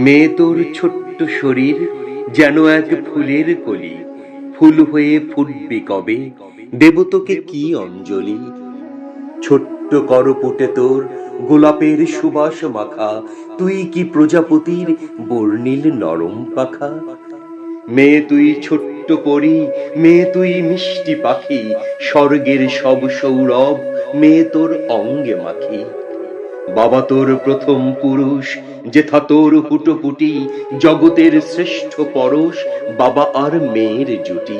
মেয়ে তোর ছোট্ট শরীর যেন এক ফুলের কলি, ফুল হয়ে ফুটবি কবে, দেব তোকে কি অঞ্জলি। ছোট্ট করপুটে তোর গোলাপের সুবাস মাখা, তুই কি প্রজাপতির বর্ণিল নরম পাখা। মেয়ে তুই ছোট্ট পরি, মেয়ে তুই মিষ্টি পাখি, স্বর্গের সব সৌরভ মেয়ে তোর অঙ্গে মাখি। বাবা তোর প্রথম পুরুষ, যেথা তোর হুটোপুটি, জগতের শ্রেষ্ঠ পরশ বাবা আর মেয়ের জুটি।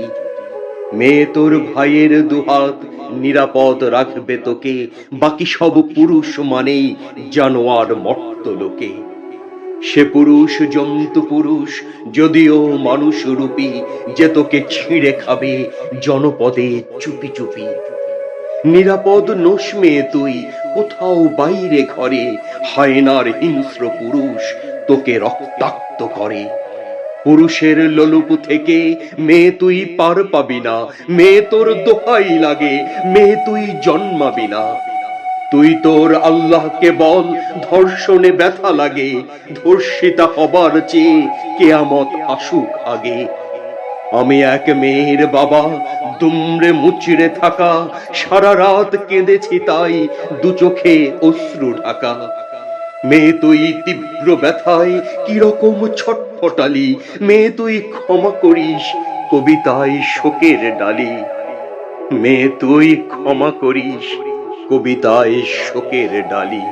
মেয়ে তোর ভাইয়ের দুহাত নিরাপদ রাখবে তোকে, বাকি সব পুরুষ মানেই জানোয়ার মর্ত লোকে। সে পুরুষ জন্তু পুরুষ, যদিও মানুষ রূপী, যে তোকে ছিঁড়ে খাবে জনপদে চুপি চুপি। নিরাপদ নোস মেয়ে তুই কোথাও বাইরে ঘরে, হায়নার হিংস্র পুরুষ তোকে রক্তাক্ত করে। পুরুষের লোলুপ থেকে মেয়ে তুই পার পাবি না, মেয়ে তোর দোহাই লাগে, মেয়ে তুই জন্মাবি না। তুই তোর আল্লাহকে বল, ধর্ষণে ব্যথা লাগে, ধর্ষিতা হবার চেয়ে কেয়ামত আসুক আগে। আমি এক মেয়ের বাবা, দুমড়ে মুচড়ে থাকা, সারা রাত কেঁদেছি তাই দু চোখে অশ্রু ঢাকা। মেয়ে তুই তীব্র ব্যথায় কিরকম ছটফটালি, মেয়ে তুই ক্ষমা করিস কবিতায় শোকের ডালি। মেয়ে তুই ক্ষমা করিস কবিতায় শোকের ডালি।